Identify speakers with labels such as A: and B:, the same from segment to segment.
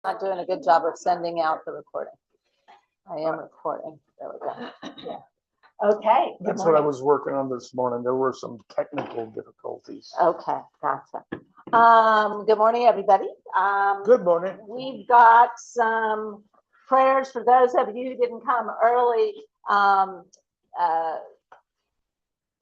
A: Not doing a good job of sending out the recording. I am recording. There we go.
B: Yeah. Okay.
C: That's what I was working on this morning. There were some technical difficulties.
A: Okay, gotcha. Good morning, everybody.
C: Good morning.
A: We've got some prayers for those of you who didn't come early.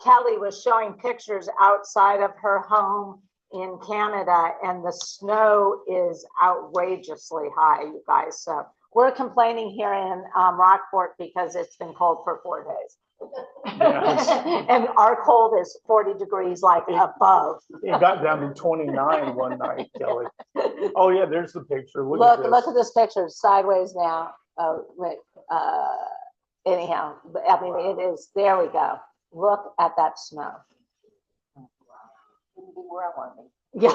A: Kelly was showing pictures outside of her home in Canada, and the snow is outrageously high, you guys. So we're complaining here in Rockport because it's been cold for 4 days.
C: Yes.
A: And our cold is 40 degrees, like above.
C: It got down to 29 one night, Kelly. Oh yeah, there's the picture. Look
A: Look at this picture sideways now. Oh, wait, anyhow, I mean, it is, there we go. Look at that snow.
B: Where I want to be.
A: Yeah.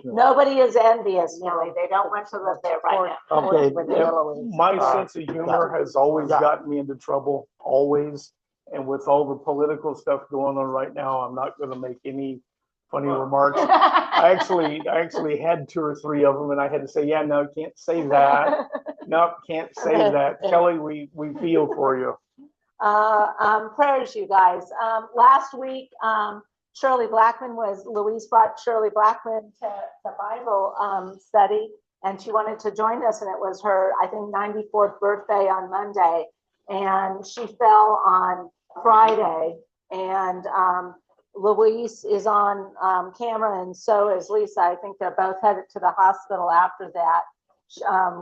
A: Nobody is envious, Kelly. They don't want to live there right now.
C: Okay,
A: With the
C: yeah,
A: Eloise.
C: my sense of humor has always gotten me into trouble, always. And with all the political stuff going on right now, I'm not going to make any funny remarks. I actually had 2 or 3 of them, and I had to say, yeah, no, can't say that. Nope, can't say that. Kelly, we feel for you.
A: Prayers, you guys. Last week, Louise brought Shirley Blackman to Bible study, and she wanted to join us, and it was her, I think, 94th birthday on Monday, and she fell on Friday, and Louise is on camera, and so is Lisa. I think they're both headed to the hospital after that.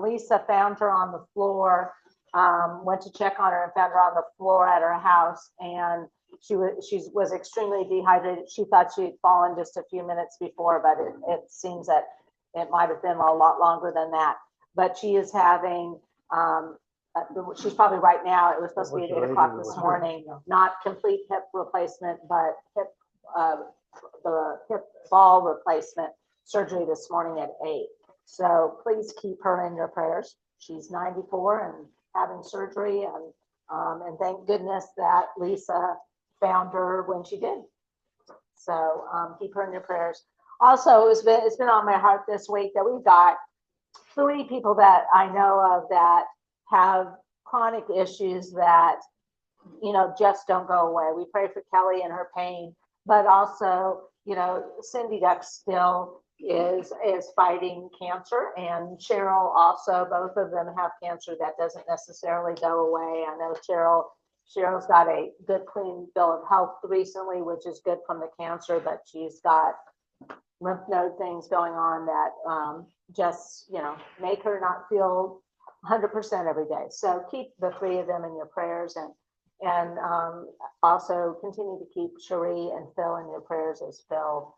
A: Lisa found her on the floor, went to check on her and found her on the floor at her house, and she was extremely dehydrated. She thought she had fallen just a few minutes before, but it seems that it might have been a lot longer than that. But she is having, she's probably right now, it was supposed to be at 8 o'clock this morning, not complete hip replacement, but the hip ball replacement surgery this morning at 8. So please keep her in your prayers. She's 94 and having surgery, and thank goodness that Lisa found her when she did. So keep her in your prayers. Also, it's been on my heart this week that we've got 3 people that I know of that have chronic issues that, just don't go away. We pray for Kelly and her pain, but also, Cindy Duck still is fighting cancer, and Cheryl also. Both of them have cancer that doesn't necessarily go away. I know Cheryl's got a good clean bill of health recently, which is good from the cancer, but she's got lymph node things going on that just make her not feel 100% every day. So keep the 3 of them in your prayers, and also continue to keep Cherie and Phil in your prayers as Phil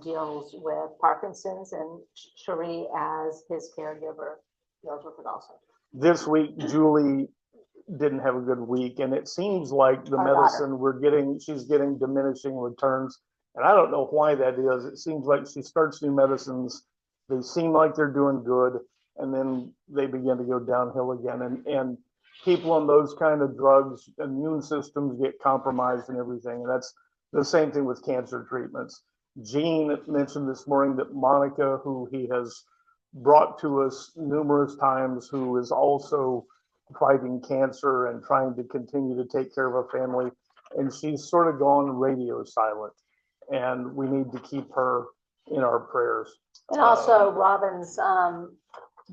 A: deals with Parkinson's, and Cherie, as his caregiver, deals with it also.
C: This week, Julie didn't have a good week, and it seems like the medicine she's getting diminishing returns, and I don't know why that is. It seems like she starts new medicines, they seem like they're doing good, and then they begin to go downhill again, and people on those kind of drugs, immune systems get compromised and everything, and that's the same thing with cancer treatments. Gene mentioned this morning that Monica, who he has brought to us numerous times, who is also fighting cancer and trying to continue to take care of a family, and she's sort of gone radio silent, and we need to keep her in our prayers.
A: And also Robin's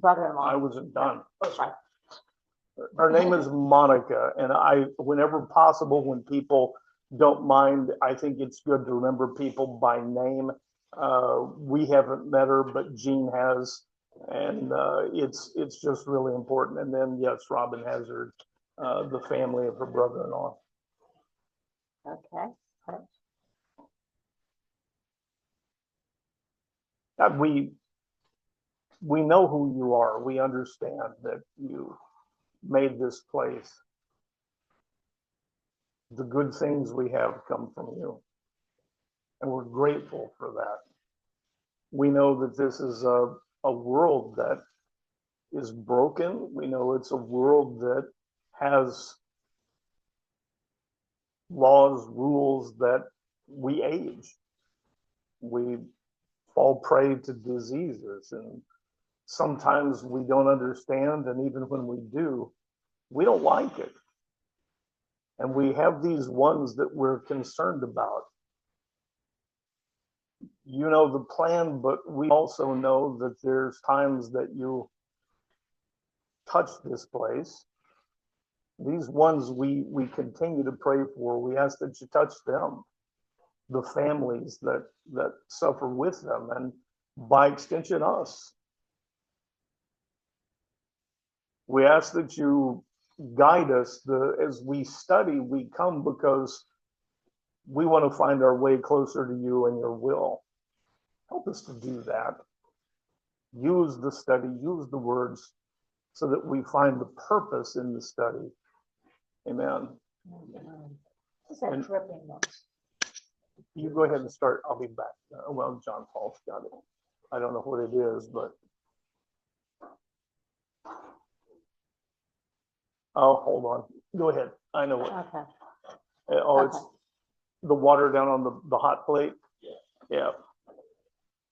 A: brother-in-law.
C: I wasn't done.
A: Oh, sorry.
C: Her name is Monica, and whenever possible, when people don't mind, I think it's good to remember people by name. We haven't met her, but Jean has, and it's just really important. And then yes, Robin Hazard, the family of her brother-in-law.
A: Okay.
C: We know who you are. We understand that you made this place. The good things we have come from you, and we're grateful for that. We know that this is a world that is broken. We know it's a world that has laws, rules, that we age. We fall prey to diseases, and sometimes we don't understand, and even when we do, we don't like it. And we have these ones that we're concerned about. You know the plan, but we also know that there's times that you touch this place. These ones we continue to pray for. We ask that you touch them, the families that suffer with them, and by extension us. We ask that you guide us as we study. We come because we want to find our way closer to you and your will. Help us to do that. Use the study, use the words, so that we find the purpose in the study. Amen.
B: Is that
C: And-
B: dripping though?
C: You go ahead and start. I'll be back. Well, John Paul's got it. I don't know what it is, but. Oh, hold on. Go ahead. I know what.
A: Okay.
C: Oh, it's the water down on the hot plate. Yeah.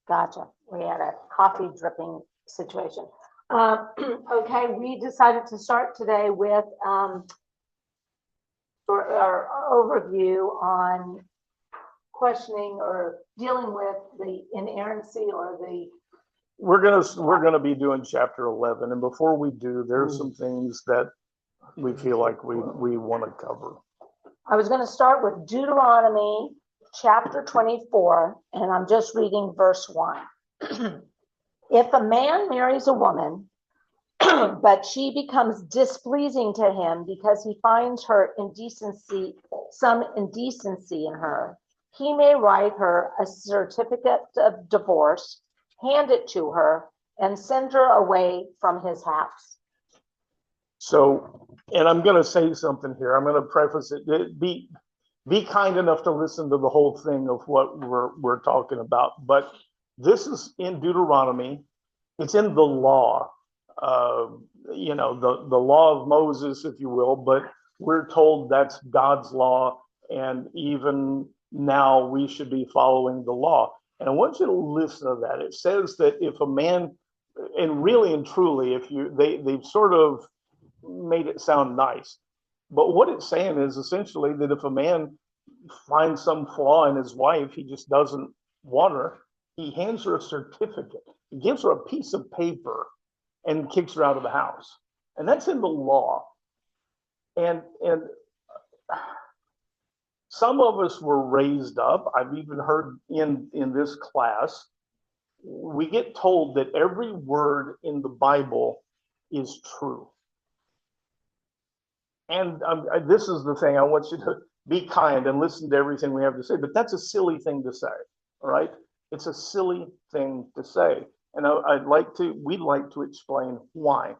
A: Gotcha. We had a coffee dripping situation. Okay, we decided to start today with our overview on questioning or dealing with the inerrancy or the.
C: We're gonna be doing chapter 11, and before we do, there's some things that we feel like we want to cover.
A: I was going to start with Deuteronomy chapter 24, and I'm just reading verse 1. If a man marries a woman, but she becomes displeasing to him because he finds some indecency in her, he may write her a certificate of divorce, hand it to her, and send her away from his house.
C: So, and I'm going to say something here. I'm going to preface it. Be kind enough to listen to the whole thing of what we're talking about. But this is in Deuteronomy. It's in the law. The law of Moses, if you will. But we're told that's God's law, and even now we should be following the law. And I want you to listen to that. It says that if a man, and really and truly, they've sort of made it sound nice. But what it's saying is essentially that if a man finds some flaw in his wife, he just doesn't want her, he hands her a certificate. He gives her a piece of paper and kicks her out of the house. And that's in the law. And some of us were raised up. I've even heard in this class, we get told that every word in the Bible is true. And this is the thing, I want you to be kind and listen to everything we have to say, but that's a silly thing to say, all right? It's a silly thing to say. And we'd like to explain why.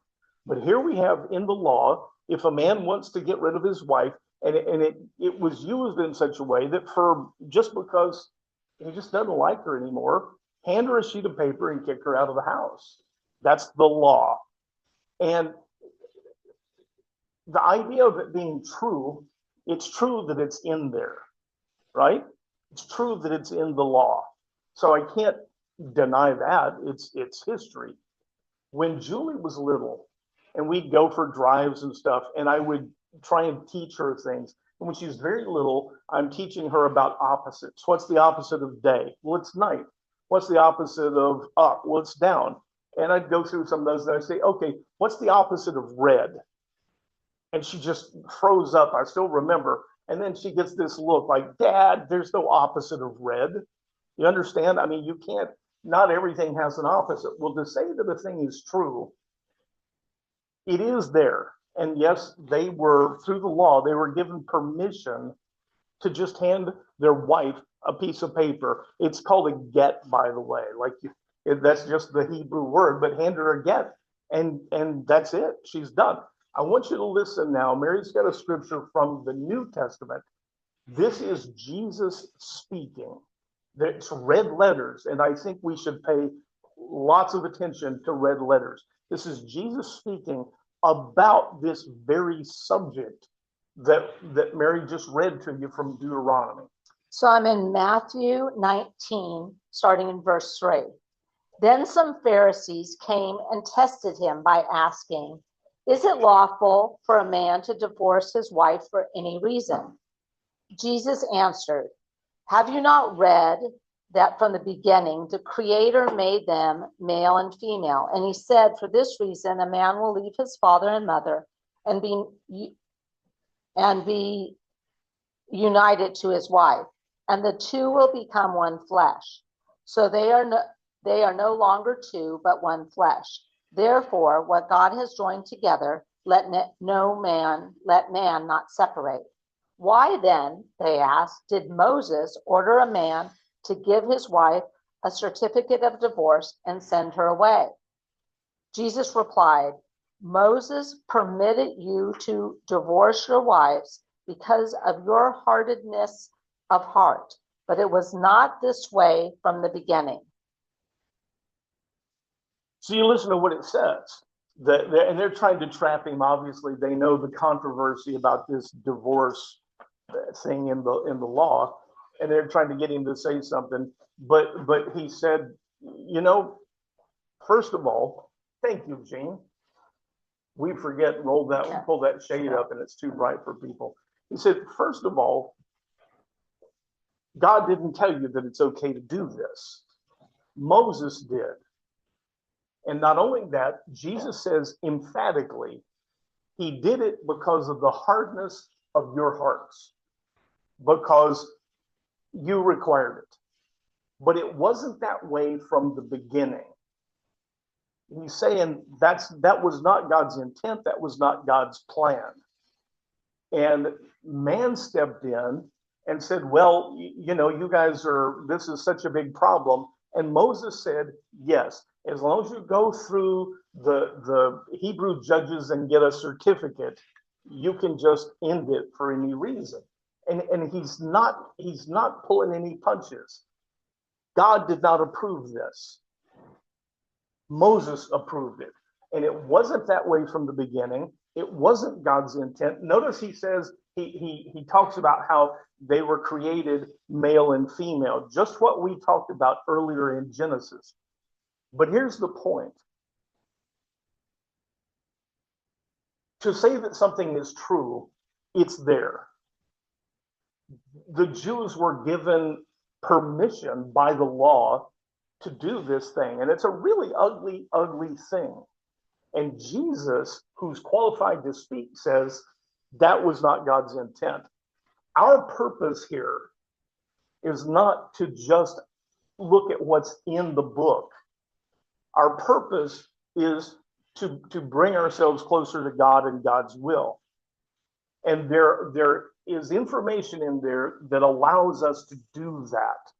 C: But here we have in the law, if a man wants to get rid of his wife, and it was used in such a way that just because he just doesn't like her anymore, hand her a sheet of paper and kick her out of the house. That's the law. And the idea of it being true, it's true that it's in there, right? It's true that it's in the law. So I can't deny that. It's history. When Julie was little, and we'd go for drives and stuff, and I would try and teach her things. And when she was very little, I'm teaching her about opposites. What's the opposite of day? Well, it's night. What's the opposite of up? Well, it's down. And I'd go through some of those, and I'd say, okay, what's the opposite of red? And she just froze up. I still remember. And then she gets this look like, Dad, there's no opposite of red. You understand? I mean, you can't, not everything has an opposite. Well, to say that a thing is true, it is there. And yes, they were, through the law, they were given permission to just hand their wife a piece of paper. It's called a get, by the way. That's just the Hebrew word, but hand her a get. And that's it. She's done. I want you to listen now. Mary's got a scripture from the New Testament. This is Jesus speaking. It's red letters, and I think we should pay lots of attention to red letters. This is Jesus speaking about this very subject that Mary just read to you from Deuteronomy.
A: So I'm in Matthew 19, starting in verse 3. Then some Pharisees came and tested him by asking, "Is it lawful for a man to divorce his wife for any reason?" Jesus answered, "Have you not read that from the beginning the Creator made them male and female? And he said, for this reason, a man will leave his father and mother and be united to his wife, and the two will become one flesh. So they are no longer two, but one flesh. Therefore, what God has joined together, let man not separate." "Why then," they asked, "did Moses order a man to give his wife a certificate of divorce and send her away?" Jesus replied, "Moses permitted you to divorce your wives because of your hardness of heart, but it was not this way from the beginning."
C: So you listen to what it says. And they're trying to trap him. Obviously, they know the controversy about this divorce thing in the law, and they're trying to get him to say something. But he said, first of all, thank you, Gene. We forget, pull that shade up, and it's too bright for people. He said, first of all, God didn't tell you that it's okay to do this. Moses did. And not only that, Jesus says emphatically, he did it because of the hardness of your hearts, because you required it. But it wasn't that way from the beginning. He's saying that was not God's intent. That was not God's plan. And man stepped in and said, well, you guys this is such a big problem. And Moses said, yes, as long as you go through the Hebrew judges and get a certificate, you can just end it for any reason. And he's not pulling any punches. God did not approve this. Moses approved it. And it wasn't that way from the beginning. It wasn't God's intent. Notice he says, he talks about how they were created male and female, just what we talked about earlier in Genesis. But here's the point. To say that something is true, it's there. The Jews were given permission by the law to do this thing. And it's a really ugly, ugly thing. And Jesus, who's qualified to speak, says that was not God's intent. Our purpose here is not to just look at what's in the book. Our purpose is to bring ourselves closer to God and God's will. And there is information in there that allows us to do that.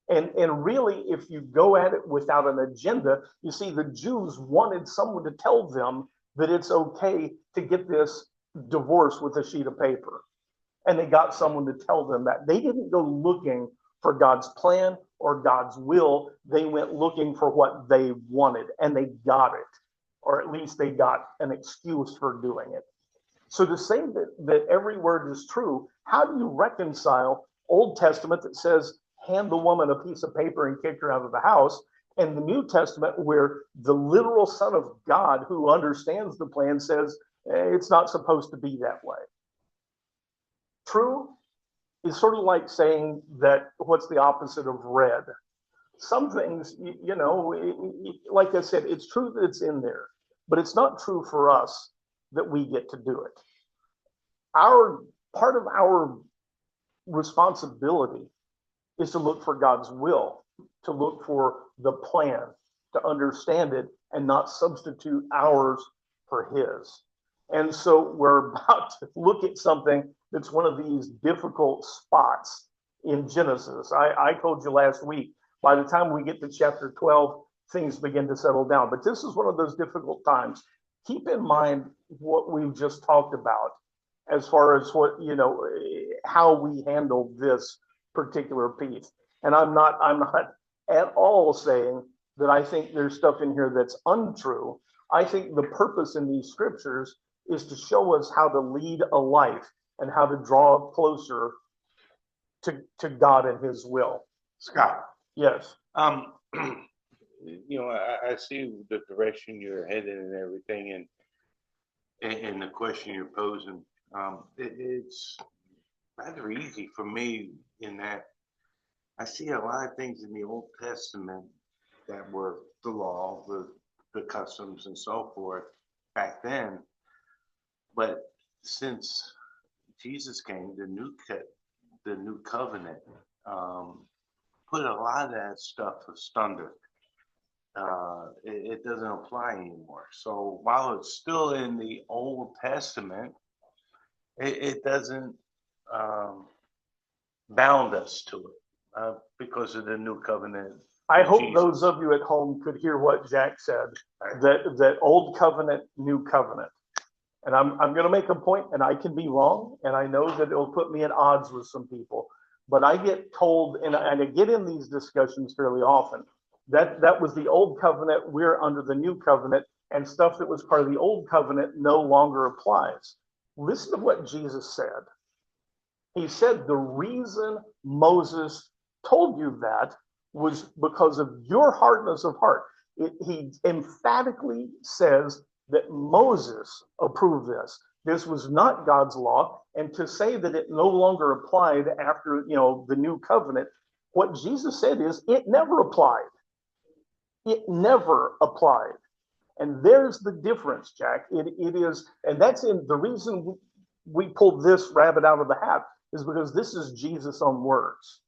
C: And really, if you go at it without an agenda, you see, the Jews wanted someone to tell them that it's okay to get this divorce with a sheet of paper. And they got someone to tell them that. They didn't go looking for God's plan or God's will. They went looking for what they wanted, and they got it. Or at least they got an excuse for doing it. So to say that every word is true, how do you reconcile Old Testament that says, hand the woman a piece of paper and kick her out of the house, and the New Testament where the literal Son of God who understands the plan says it's not supposed to be that way? True is sort of like saying that what's the opposite of red? Some things, like I said, it's true that it's in there, but it's not true for us that we get to do it. Part of our responsibility is to look for God's will, to look for the plan, to understand it and not substitute ours for his. And so we're about to look at something that's one of these difficult spots in Genesis. I told you last week, by the time we get to chapter 12, things begin to settle down. But this is one of those difficult times. Keep in mind what we've just talked about as far as how we handle this particular piece. And I'm not at all saying that I think there's stuff in here that's untrue. I think the purpose in these scriptures is to show us how to lead a life and how to draw closer to God and his will.
D: Scott.
C: Yes.
D: I see the direction you're headed and everything, and the question you're posing. It's rather easy for me in that I see a lot of things in the Old Testament that were the law, the customs, and so forth back then. But since Jesus came, the new covenant put a lot of that stuff asunder. It doesn't apply anymore. So while it's still in the Old Testament, it doesn't bound us to it because of the new covenant.
C: I
D: with
C: hope
D: Jesus.
C: those of you at home could hear what Jack said,
D: Right.
C: that old covenant, new covenant. And I'm going to make a point, and I can be wrong, and I know that it'll put me at odds with some people. But I get told, and I get in these discussions fairly often, that was the old covenant, we're under the new covenant, and stuff that was part of the old covenant no longer applies. Listen to what Jesus said. He said the reason Moses told you that was because of your hardness of heart. He emphatically says that Moses approved this. This was not God's law. And to say that it no longer applied after, the new covenant, what Jesus said is it never applied. It never applied. And there's the difference, Jack. It is, and that's in the reason we pulled this rabbit out of the hat is because this is Jesus' own words.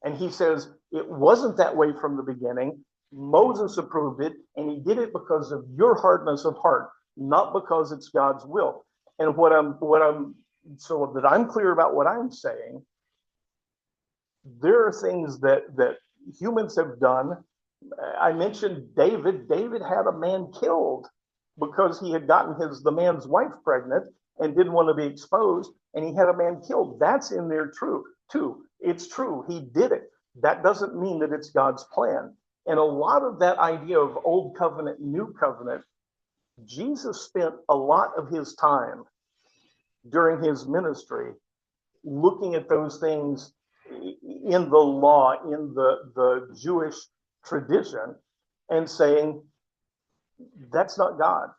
C: And he says it wasn't that way from the beginning. Moses approved it, and he did it because of your hardness of heart, not because it's God's will. And so that I'm clear about what I'm saying, there are things that humans have done. I mentioned David. David had a man killed because he had gotten the man's wife pregnant and didn't want to be exposed, and he had a man killed. That's in there too. It's true. He did it. That doesn't mean that it's God's plan. And a lot of that idea of old covenant, new covenant, Jesus spent a lot of his time during his ministry looking at those things in the law, in the Jewish tradition, and saying, that's not God.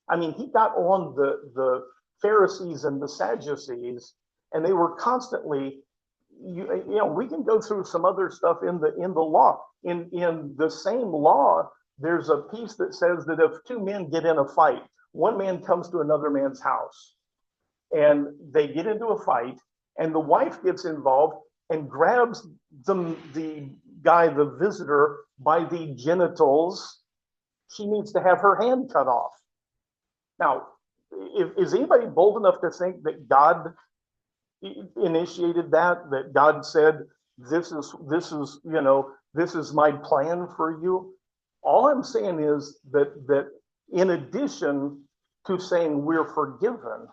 C: I mean, he got on the Pharisees and the Sadducees, and they were constantly, we can go through some other stuff in the law. In the same law, there's a piece that says that if two men get in a fight, one man comes to another man's house, and they get into a fight, and the wife gets involved and grabs the guy, the visitor, by the genitals. She needs to have her hand cut off. Now, is anybody bold enough to think that God initiated that God said, this is my plan for you? All I'm saying is that in addition to saying we're forgiven,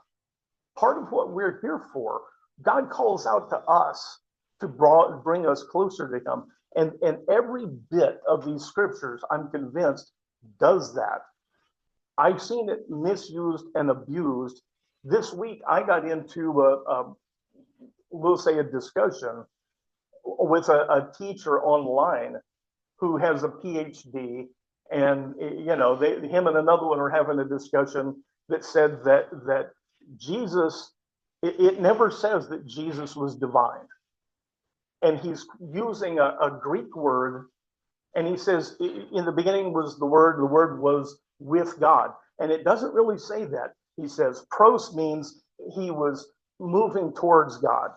C: part of what we're here for, God calls out to us to bring us closer to him. And every bit of these scriptures, I'm convinced, does that. I've seen it misused and abused. This week, I got into we'll say a discussion with a teacher online who has a PhD, and him and another one were having a discussion that said that Jesus, it never says that Jesus was divine, and he's using a Greek word, and he says in the beginning was the word was with God, and it doesn't really say that. He says pros means he was moving towards God.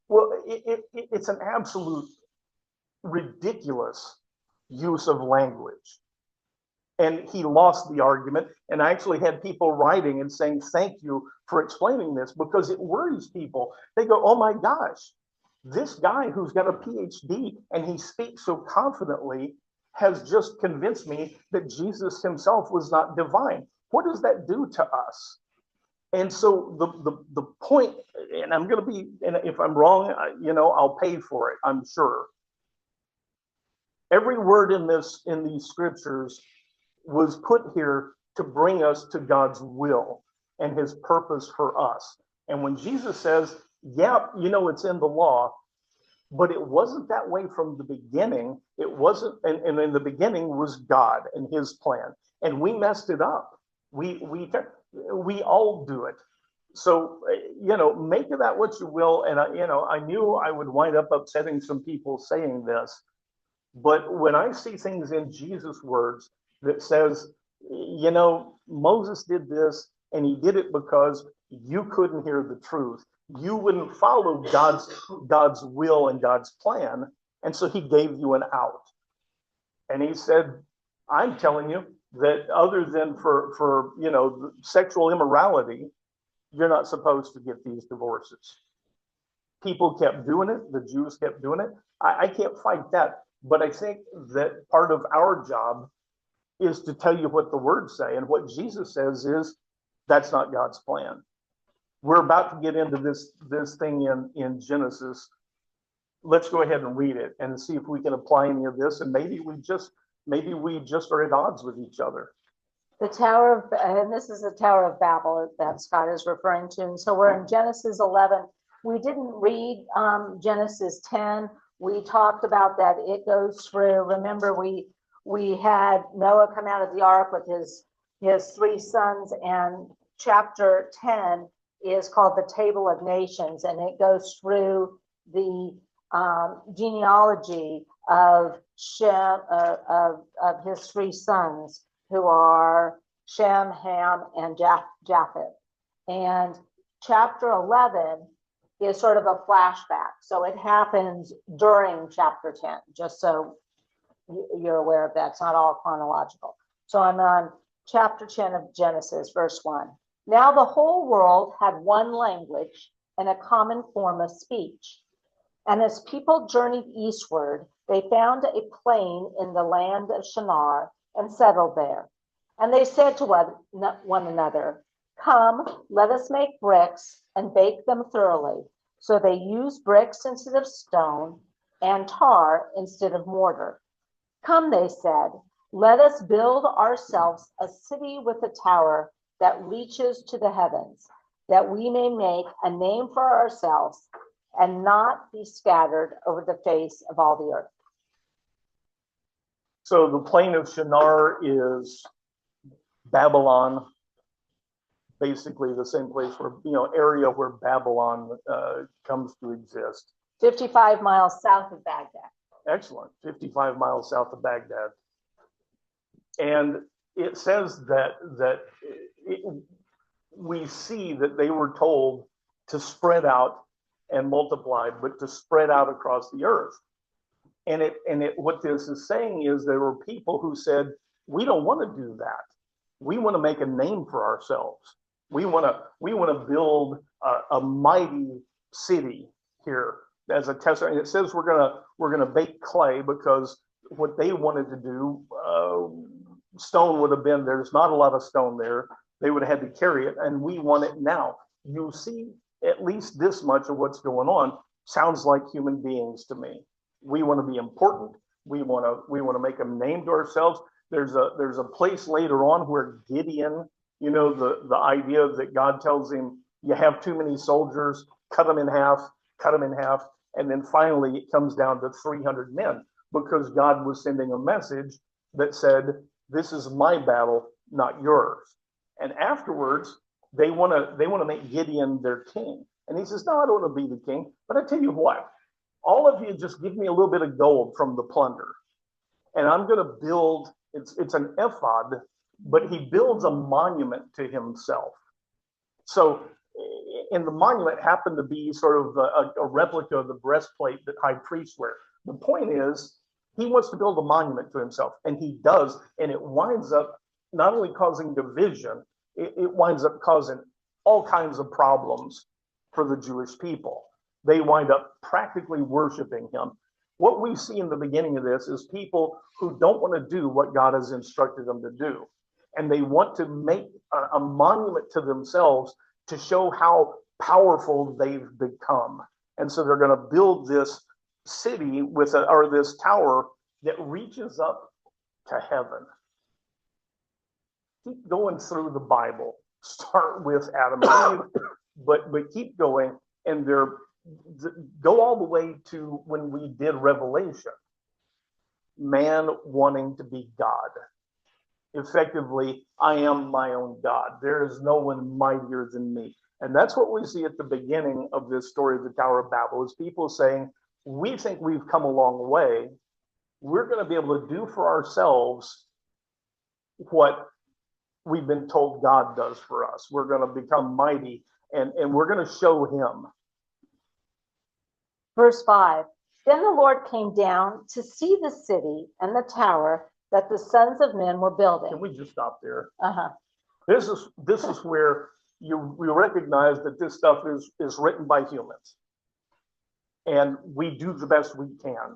C: Well, it's an absolute ridiculous use of language. And he lost the argument. And I actually had people writing and saying, thank you for explaining this, because it worries people. They go, oh my gosh, this guy who's got a PhD and he speaks so confidently has just convinced me that Jesus himself was not divine. What does that do to us? And so the point, and I'm going to be, and if I'm wrong, I'll pay for it, I'm sure. Every word in these scriptures was put here to bring us to God's will and his purpose for us. And when Jesus says, yeah, it's in the law, But it wasn't that way from the beginning. It wasn't, and in the beginning was God and his plan. And we messed it up. We all do it. So, make of that what you will. And I knew I would wind up upsetting some people saying this, but when I see things in Jesus' words that says, Moses did this and he did it because you couldn't hear the truth. You wouldn't follow God's will and God's plan. And so he gave you an out. And he said, I'm telling you that other than for sexual immorality, you're not supposed to get these divorces. People kept doing it. The Jews kept doing it. I can't fight that. But I think that part of our job is to tell you what the words say. And what Jesus says is, that's not God's plan. We're about to get into this thing in Genesis. Let's go ahead and read it and see if we can apply any of this. And maybe we just are at odds with each other.
A: And this is the Tower of Babel that Scott is referring to. And so we're in Genesis 11. We didn't read Genesis 10. We talked about that. It goes through. Remember, we had Noah come out of the ark with his three sons, and chapter 10 is called the Table of Nations, and it goes through the genealogy of Shem, of his three sons, who are Shem, Ham, and Japheth. And chapter 11 is sort of a flashback. So it happens during chapter 10, just so you're aware of that. It's not all chronological. So I'm on chapter 10 of Genesis, verse 1. Now the whole world had one language and a common form of speech. And as people journeyed eastward, they found a plain in the land of Shinar and settled there. And they said to one another, come, let us make bricks and bake them thoroughly. So they used bricks instead of stone and tar instead of mortar. Come, they said, let us build ourselves a city with a tower that reaches to the heavens, that we may make a name for ourselves and not be scattered over the face of all the earth.
C: So the plain of Shinar is Babylon, basically the same place where, area where Babylon comes to exist.
A: 55 miles south of Baghdad.
C: Excellent. 55 miles south of Baghdad. And it says that we see that they were told to spread out and multiply, but to spread out across the earth. And what this is saying is there were people who said, we don't want to do that. We want to make a name for ourselves. We want to build a mighty city here as a test. And it says we're gonna bake clay, because what they wanted to do, stone would have been, there's not a lot of stone there. They would have had to carry it, and we want it now. You see at least this much of what's going on. Sounds like human beings to me. We want to be important. We want to make a name to ourselves. There's a place later on where Gideon, the idea that God tells him, you have too many soldiers, cut them in half. And then finally it comes down to 300 men, because God was sending a message that said, this is my battle, not yours. And afterwards, they want to make Gideon their king. And he says, no, I don't want to be the king. But I tell you what, all of you just give me a little bit of gold from the plunder. And I'm going to build, it's an ephod, but he builds a monument to himself. So, and the monument happened to be sort of a replica of the breastplate that high priests wear. The point is, he wants to build a monument to himself, and he does, and it winds up not only causing division, it winds up causing all kinds of problems for the Jewish people. They wind up practically worshiping him. What we see in the beginning of this is people who don't want to do what God has instructed them to do. And they want to make a monument to themselves to show how powerful they've become. And so they're going to build this city or this tower that reaches up to heaven. Keep going through the Bible. Start with Adam and Eve, but keep going, and they're go all the way to when we did Revelation, man wanting to be God. Effectively, I am my own God. There is no one mightier than me. And that's what we see at the beginning of this story of the Tower of Babel, is people saying, we think we've come a long way. We're going to be able to do for ourselves what we've been told God does for us. We're going to become mighty, and we're going to show him.
A: Verse 5, then the Lord came down to see the city and the tower that the sons of men were building.
C: Can we just stop there?
A: Uh-huh.
C: This is where you recognize that this stuff is written by humans. And we do the best we can.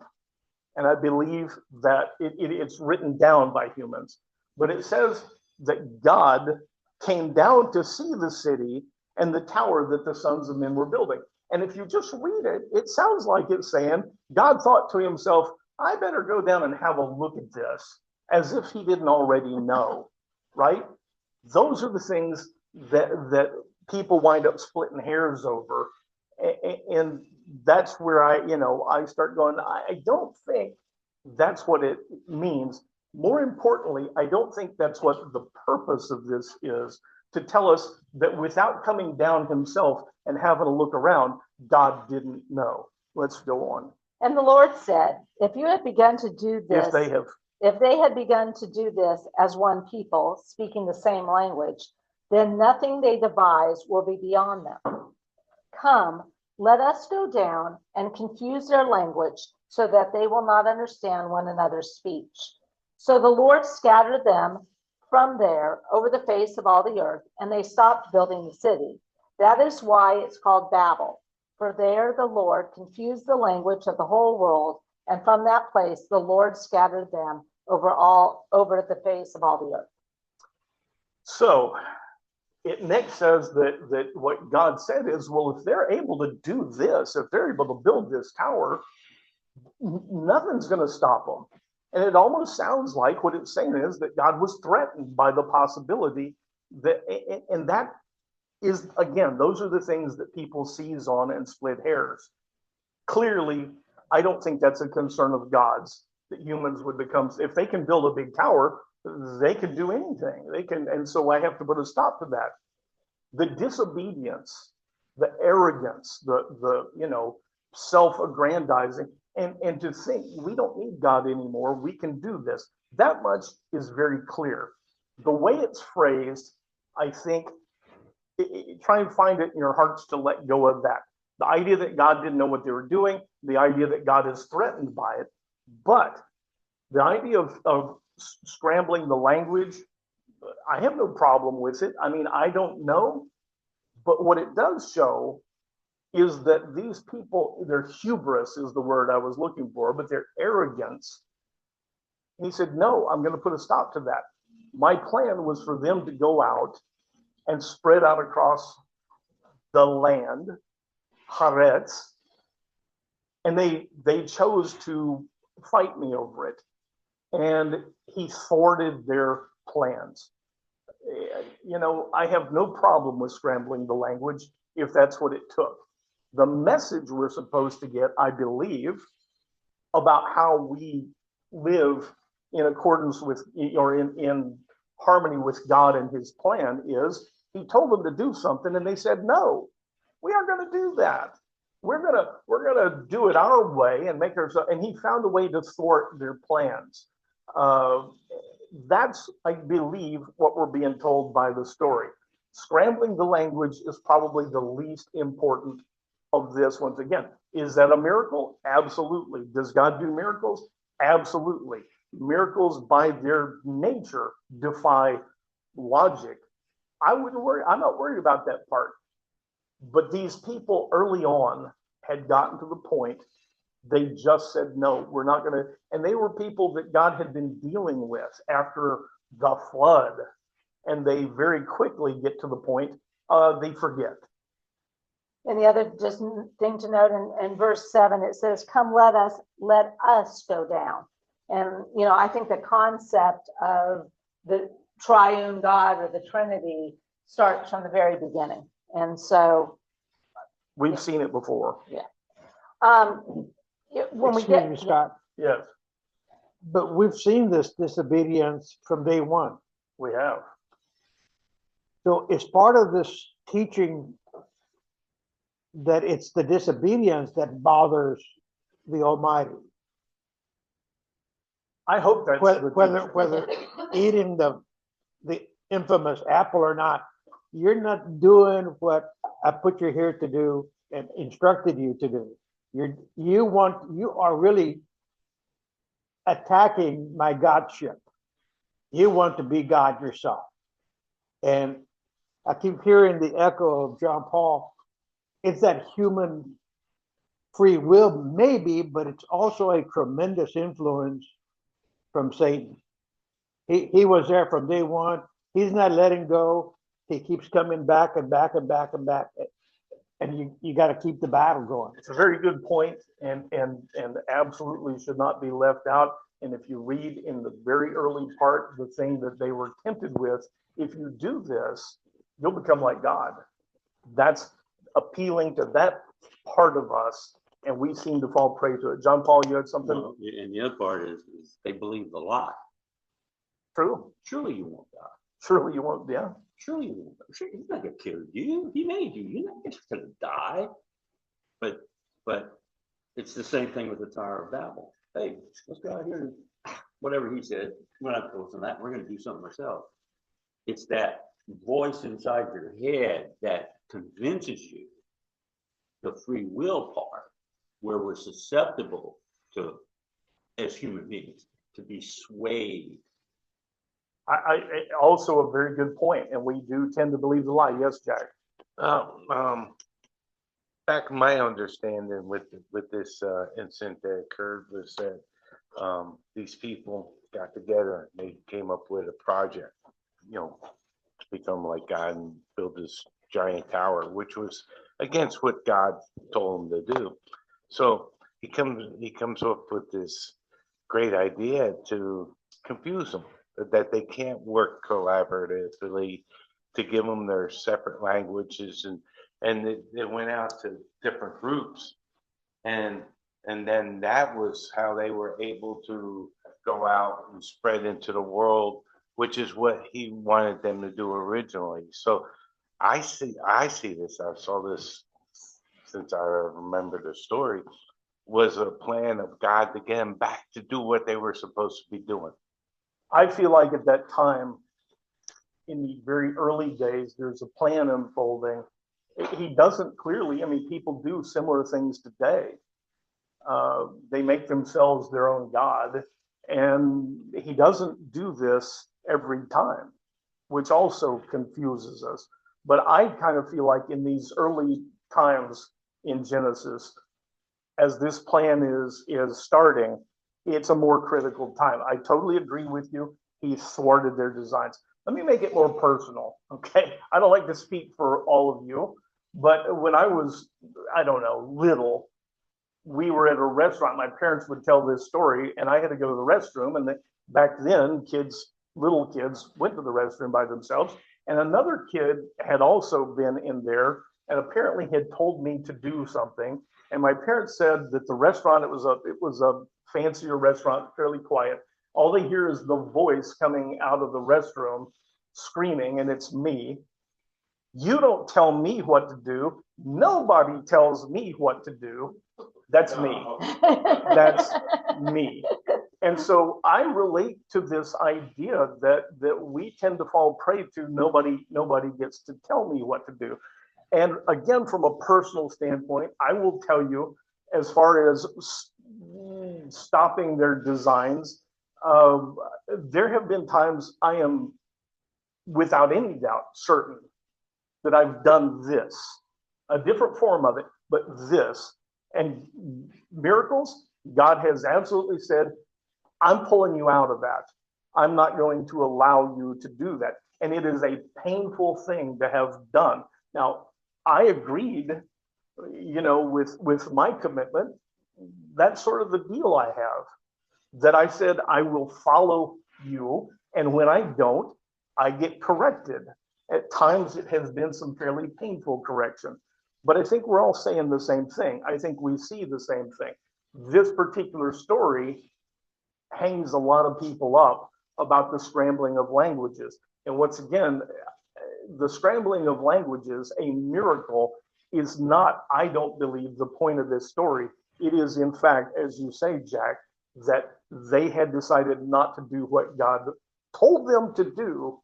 C: And I believe that it's written down by humans. But it says that God came down to see the city and the tower that the sons of men were building. And if you just read it, it sounds like it's saying God thought to himself, I better go down and have a look at this, as if he didn't already know, right? Those are the things that people wind up splitting hairs over. And that's where I start going, I don't think that's what it means. More importantly, I don't think that's what the purpose of this is, to tell us that without coming down himself and having a look around, God didn't know. Let's go on.
A: And the Lord said, if you had begun to do this,
C: If
A: they had begun to do this as one people, speaking the same language, then nothing they devise will be beyond them. Come, let us go down and confuse their language so that they will not understand one another's speech. So the Lord scattered them from there over the face of all the earth, and they stopped building the city. That is why it's called Babel, for there the Lord confused the language of the whole world, and from that place the Lord scattered them over the face of all the earth.
C: So it next says that what God said is, well, if they're able to do this, if they're able to build this tower, nothing's going to stop them. And it almost sounds like what it's saying is that God was threatened by the possibility that, and that is, again, those are the things that people seize on and split hairs. Clearly, I don't think that's a concern of God's, that humans would become, if they can build a big tower, they can do anything. They can, and so I have to put a stop to that. The disobedience, the arrogance, the self-aggrandizing, and to think we don't need God anymore, we can do this. That much is very clear. The way it's phrased, I think, try and find it in your hearts to let go of that. The idea that God didn't know what they were doing, the idea that God is threatened by it, but the idea of scrambling the language, I have no problem with it. I mean, I don't know, but what it does show is that these people, their hubris is the word I was looking for, but their arrogance. He said, no, I'm going to put a stop to that. My plan was for them to go out and spread out across the land, Haaretz, and they chose to fight me over it. And he thwarted their plans. I have no problem with scrambling the language if that's what it took. The message we're supposed to get, I believe, about how we live in accordance with, or in harmony with God and his plan, is he told them to do something and they said, no, we aren't going to do that. We're gonna do it our way and make ourselves, and he found a way to thwart their plans. That's, I believe, what we're being told by the story. Scrambling the language is probably the least important of this. Once again, is that a miracle? Absolutely. Does God do miracles? Absolutely. Miracles by their nature defy logic. I wouldn't worry. I'm not worried about that part. But these people early on had gotten to the point they just said, no, we're not going to. And they were people that God had been dealing with after the flood. And they very quickly get to the point they forget.
A: And the other just thing to note in verse 7, it says, come, let us go down. And, I think the concept of the triune God or the Trinity starts from the very beginning. And so
C: We've seen it before.
A: When we
B: Excuse
A: get,
B: me, Scott,
C: Yes,
B: but we've seen this disobedience from day one.
C: we have.
B: So it's part of this teaching that it's the disobedience that bothers the Almighty.
C: I hope that's the
B: Whether eating the infamous apple or not, you're not doing what I put you here to do and instructed you to do. You are really attacking my Godship. You want to be God yourself. And I keep hearing the echo of John Paul. It's that human free will, maybe, but it's also a tremendous influence from Satan. He was there from day one. He's not letting go. He keeps coming back and back and back and back. And you got to keep the battle going.
C: It's a very good point, and absolutely should not be left out. And if you read in the very early part, the thing that they were tempted with, if you do this, you'll become like God. That's appealing to that part of us, and we seem to fall prey to it. John Paul, you had something?
E: Well, and the other part is they believe the lie.
C: True.
E: Surely you won't die.
C: Surely you won't, yeah.
E: Surely you won't die. Sure, he's not gonna kill you. He made you. You're not gonna die. But it's the same thing with the Tower of Babel. Hey, let's go out here and whatever he said, we're not close on that. We're gonna do something ourselves. It's that voice inside your head that convinces you the free will part where we're susceptible to, as human beings, to be swayed.
C: I also a very good point, and we do tend to believe the lie. Yes, Jack.
D: Back my understanding with this incident that occurred was that these people got together and they came up with a project, to become like God and build this giant tower, which was against what God told them to do. So he comes up with this great idea to confuse them, that they can't work collaboratively, to give them their separate languages, and it went out to different groups, and then that was how they were able to go out and spread into the world, which is what he wanted them to do originally. So I see this. I saw this since I remember the story, was a plan of God to get them back to do what they were supposed to be doing.
C: I feel like at that time, in the very early days, there's a plan unfolding. He doesn't clearly, people do similar things today. They make themselves their own God, and he doesn't do this every time, which also confuses us. But I kind of feel like in these early times in Genesis, as this plan is starting, it's a more critical time. I totally agree with you. He thwarted their designs. Let me make it more personal, okay? I don't like to speak for all of you, but when I was, little, we were at a restaurant. My parents would tell this story, and I had to go to the restroom. And back then, little kids went to the restroom by themselves. And another kid had also been in there and apparently had told me to do something. And my parents said that the restaurant, it was a fancier restaurant, fairly quiet. All they hear is the voice coming out of the restroom screaming, and it's me. You don't tell me what to do. Nobody tells me what to do. That's me. That's me. And so I relate to this idea that we tend to fall prey to nobody gets to tell me what to do. And again, from a personal standpoint, I will tell you, as far as stopping their designs, there have been times I am without any doubt certain that I've done this, a different form of it, but this. And miracles, God has absolutely said, I'm pulling you out of that. I'm not going to allow you to do that. And it is a painful thing to have done. Now, I agreed, with my commitment. That's sort of the deal I have, that I said, I will follow you. And when I don't, I get corrected. At times it has been some fairly painful correction. But I think we're all saying the same thing. I think we see the same thing. This particular story hangs a lot of people up about the scrambling of languages. And once again, the scrambling of languages, a miracle, is not, I don't believe, the point of this story. It is, in fact, as you say, Jack, that they had decided not to do what God told them to do.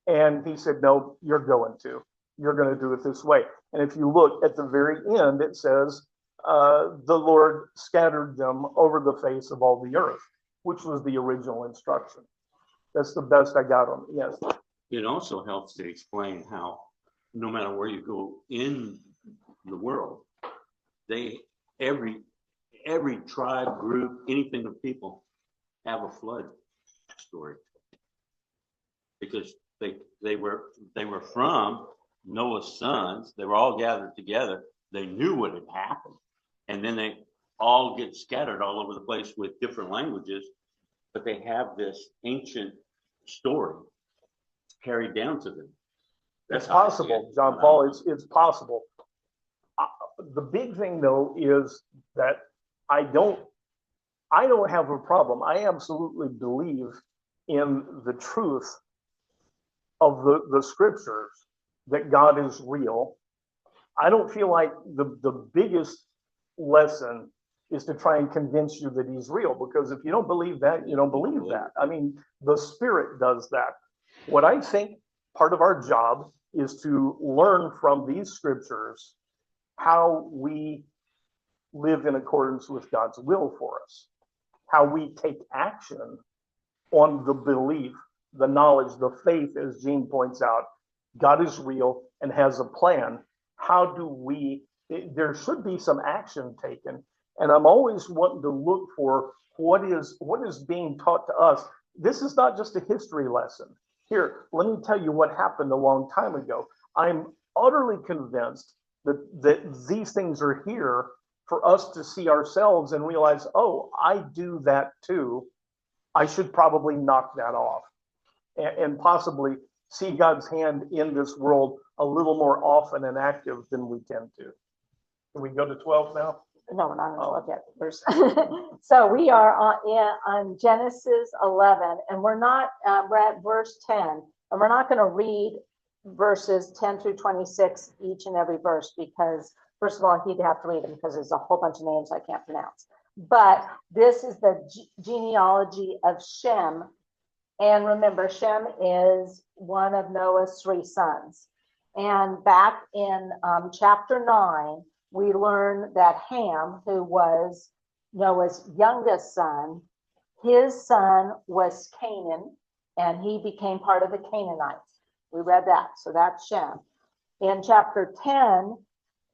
C: And he said, no, you're going to. You're going to do it this way. And if you look at the very end, it says, the Lord scattered them over the face of all the earth, which was the original instruction. That's the best I got on it. Yes.
E: It also helps to explain how no matter where you go in the world, every tribe, group, anything of people have a flood story. Because they were from Noah's sons, they were all gathered together, they knew what had happened. And then they all get scattered all over the place with different languages, but they have this ancient story carried down to them.
C: That's possible, John Paul. It's possible. The big thing, though, is that I don't have a problem. I absolutely believe in the truth of the scriptures, that God is real. I don't feel like the biggest lesson is to try and convince you that he's real, because if you don't believe that, you don't believe that. I mean, the Spirit does that. What I think part of our job is to learn from these scriptures how we live in accordance with God's will for us, how we take action on the belief, the knowledge, the faith, as Gene points out. God is real and has a plan. How do we, there should be some action taken. And I'm always wanting to look for what is being taught to us. This is not just a history lesson. Here, let me tell you what happened a long time ago. I'm utterly convinced that these things are here for us to see ourselves and realize, oh, I do that too. I should probably knock that off and possibly see God's hand in this world a little more often and active than we tend to. Can we go to 12 now?
A: No, we're not going to look at verse. So we are on Genesis 11, and we're at verse 10, and we're not going to read verses 10 through 26, each and every verse, because first of all, he'd have to read them because there's a whole bunch of names I can't pronounce. But this is the genealogy of Shem. And remember, Shem is one of Noah's 3 sons. And back in chapter 9, we learn that Ham, who was Noah's youngest son, his son was Canaan, and he became part of the Canaanites. We read that, so that's Shem. In chapter 10,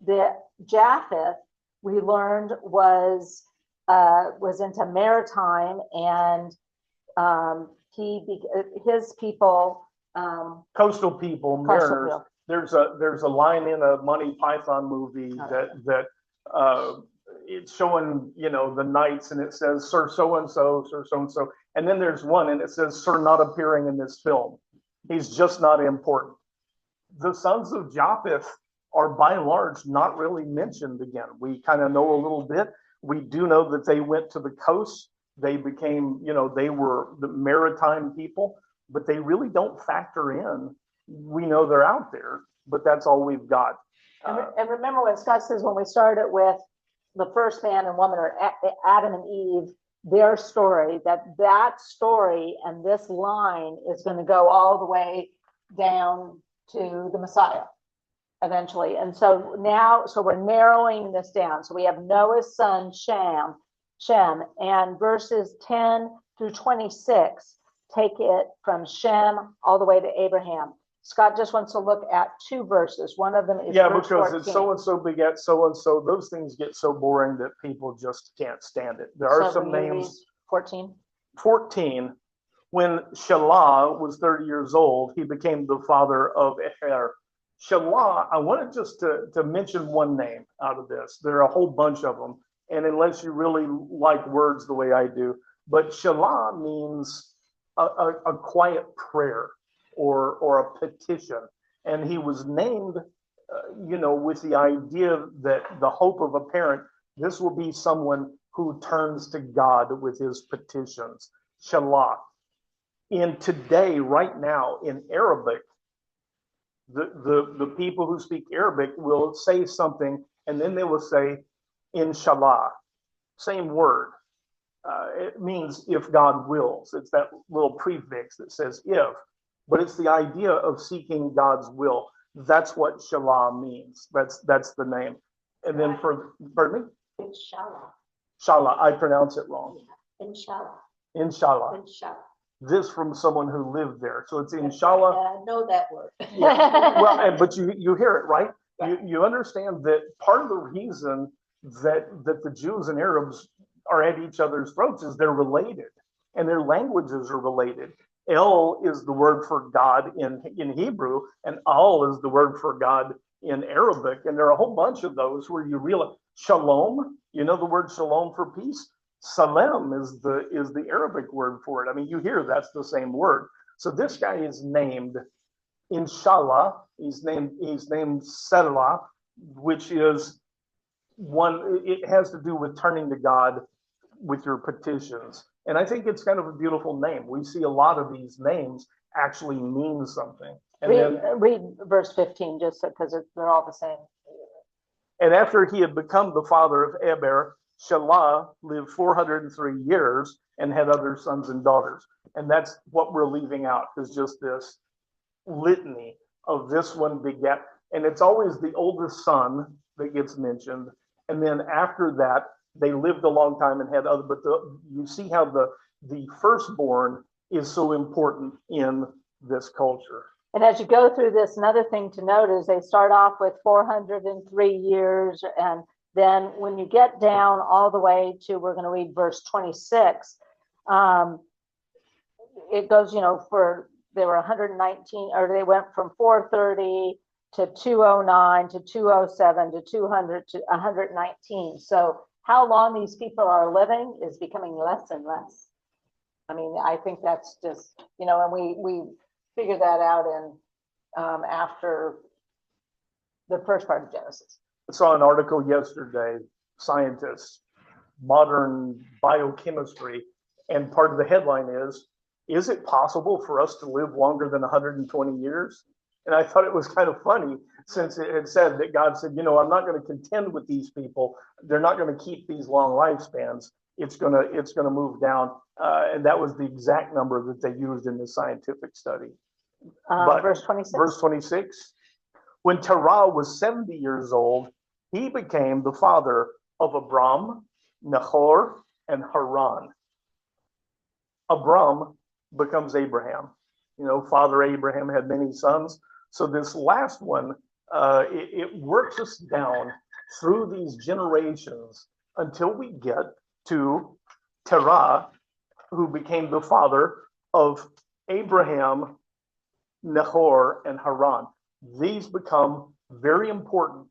A: the Japheth, we learned was into maritime, and his people,
C: coastal people, mariners. There's a line in a Monty Python movie that it's showing, the knights, and it says Sir so and so, Sir so and so, and then there's one and it says Sir not appearing in this film. He's just not important. The sons of Japheth are by and large not really mentioned again. We kind of know a little bit. We do know that they went to the coast. They became, they were the maritime people, but they really don't factor in. We know they're out there, but that's all we've got.
A: And remember what Scott says when we started with the first man and woman, or Adam and Eve, their story, that story and this line is going to go all the way down to the Messiah eventually. And so we're narrowing this down. So we have Noah's son, Shem, and verses 10 through 26 take it from Shem all the way to Abraham. Scott just wants to look at 2 verses. One of them is
C: because
A: 14.
C: it's so-and-so beget so-and-so. Those things get so boring that people just can't stand it. There are some names.
A: 14.
C: 14. When Shelah was 30 years old, he became the father of Eher. Shelah, I wanted just to mention one name out of this. There are a whole bunch of them. And unless you really like words the way I do, but Shelah means a quiet prayer or a petition. And he was named with the idea that the hope of a parent, this will be someone who turns to God with his petitions. Shalah. In today, right now, in Arabic, the people who speak Arabic will say something and then they will say, Inshallah. Same word. It means if God wills. It's that little prefix that says if, but it's the idea of seeking God's will. That's what Shalah means. That's the name. And then pardon me?
A: Inshallah.
C: Inshallah. I pronounce it wrong.
A: Inshallah.
C: Inshallah.
A: Inshallah.
C: This from someone who lived there. So it's inshallah.
A: I know that word.
C: Yeah. Well, but you hear it, right? You understand that part of the reason that the Jews and Arabs are at each other's throats is they're related and their languages are related. El is the word for God in Hebrew, and Al is the word for God in Arabic. And there are a whole bunch of those where you realize shalom, the word shalom for peace. Salem is the Arabic word for it. I mean, you hear that's the same word. So this guy is named Inshallah. He's named Selah, which is one. It has to do with turning to God with your petitions. And I think it's kind of a beautiful name. We see a lot of these names actually mean something. And
A: read verse 15 just because they're all the same.
C: And after he had become the father of Eber, Shelah lived 403 years and had other sons and daughters. And that's what we're leaving out, is just this litany of this one begat. And it's always the oldest son that gets mentioned. And then after that, they lived a long time and had other, but you see how the firstborn is so important in this culture.
A: And as you go through this, another thing to note is they start off with 403 years. And then when you get down all the way to, we're going to read verse 26, it goes, they were 119, or they went from 430 to 209 to 207 to 200 to 119. So how long these people are living is becoming less and less. I mean, I think that's just, and we figure that out in after the first part of Genesis.
C: I saw an article yesterday, scientists, modern biochemistry, and part of the headline is it possible for us to live longer than 120 years? And I thought it was kind of funny, since it had said that God said, I'm not going to contend with these people. They're not going to keep these long lifespans. It's going to move down. And that was the exact number that they used in the scientific study.
A: Verse 26.
C: Verse 26. When Terah was 70 years old, he became the father of Abram, Nahor, and Haran. Abram becomes Abraham. Father Abraham had many sons. So this last one, it works us down through these generations until we get to Terah, who became the father of Abraham, Nahor, and Haran. These become very important,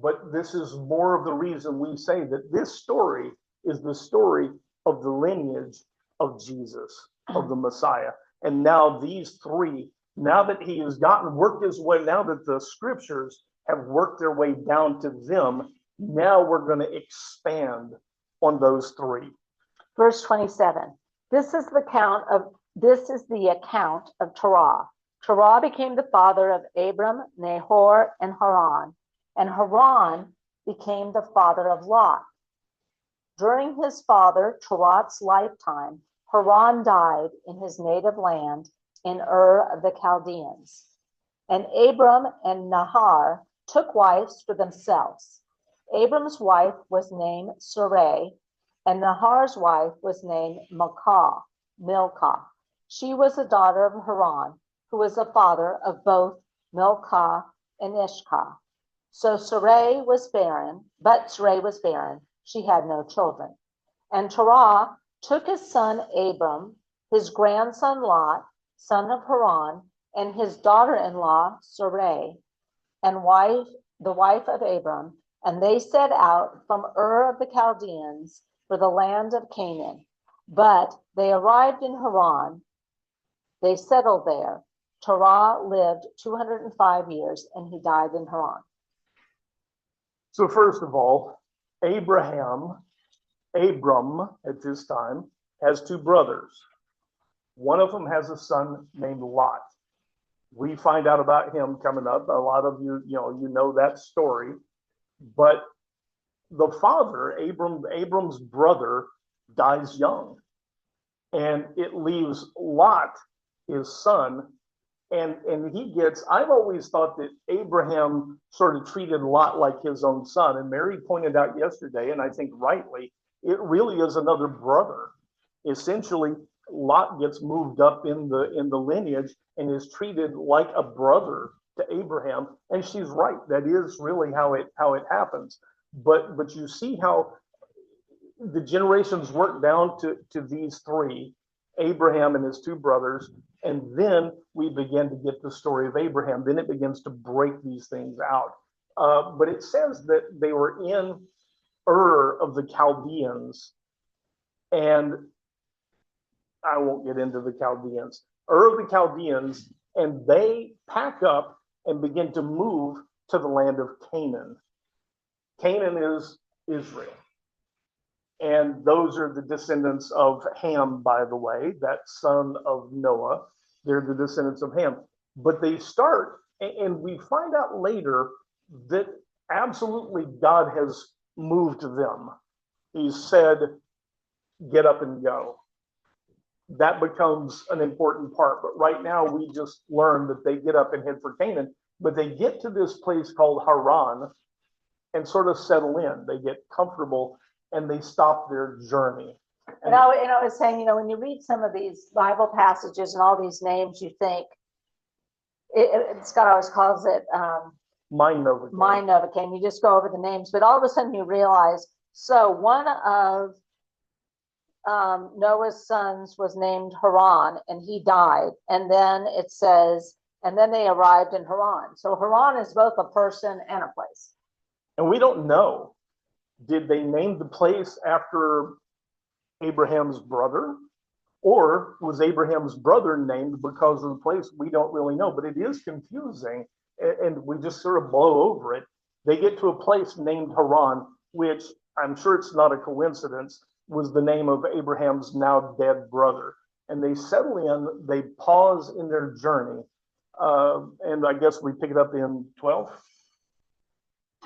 C: but this is more of the reason we say that this story is the story of the lineage of Jesus, of the Messiah. And now these three, now that he has worked his way, now that the scriptures have worked their way down to them, now we're going to expand on those three.
A: Verse 27. This is the account of Terah. Terah became the father of Abram, Nahor, and Haran. And Haran became the father of Lot. During his father Terah's lifetime, Haran died in his native land in Ur of the Chaldeans. And Abram and Nahor took wives for themselves. Abram's wife was named Sarai, and Nahor's wife was named Milcah. She was the daughter of Haran, who was the father of both Milcah and Ishkah. So Sarai was barren. She had no children. And Terah took his son Abram, his grandson Lot, son of Haran, and his daughter-in-law Sarai, and the wife of Abram, and they set out from Ur of the Chaldeans for the land of Canaan. But they arrived in Haran. They settled there. Terah lived 205 years, and he died in Haran.
C: So first of all, Abram at this time has two brothers. One of them has a son named Lot. We find out about him coming up. A lot of you, you know that story. But the father, Abram's brother, dies young. And it leaves Lot, his son, and he gets, I've always thought that Abraham sort of treated Lot like his own son. And Mary pointed out yesterday, and I think rightly, it really is another brother. Essentially, Lot gets moved up in the lineage and is treated like a brother to Abraham. And she's right. That is really how it happens. But you see how the generations work down to these three, Abraham and his two brothers. And then we begin to get the story of Abraham. Then it begins to break these things out. But it says that they were in Ur of the Chaldeans. And I won't get into the Chaldeans. Ur of the Chaldeans, and they pack up and begin to move to the land of Canaan. Canaan is Israel. And those are the descendants of Ham, by the way, that son of Noah. They're the descendants of Ham. But they start, and we find out later that absolutely God has moved them. He said, get up and go. That becomes an important part. But right now, we just learned that they get up and head for Canaan. But they get to this place called Haran and sort of settle in. They get comfortable and they stop their journey.
A: And I was saying, when you read some of these Bible passages and all these names, you think, Scott always calls it
C: Mind Novocaine.
A: Mind Novocaine. You just go over the names, but all of a sudden you realize, so one of Noah's sons was named Haran, and he died. And then it says, and then they arrived in Haran. So Haran is both a person and a place.
C: And we don't know. Did they name the place after Abraham's brother? Or was Abraham's brother named because of the place? We don't really know, but it is confusing. And we just sort of blow over it. They get to a place named Haran, which I'm sure it's not a coincidence, was the name of Abraham's now dead brother. And they settle in, they pause in their journey. And I guess we pick it up in 12.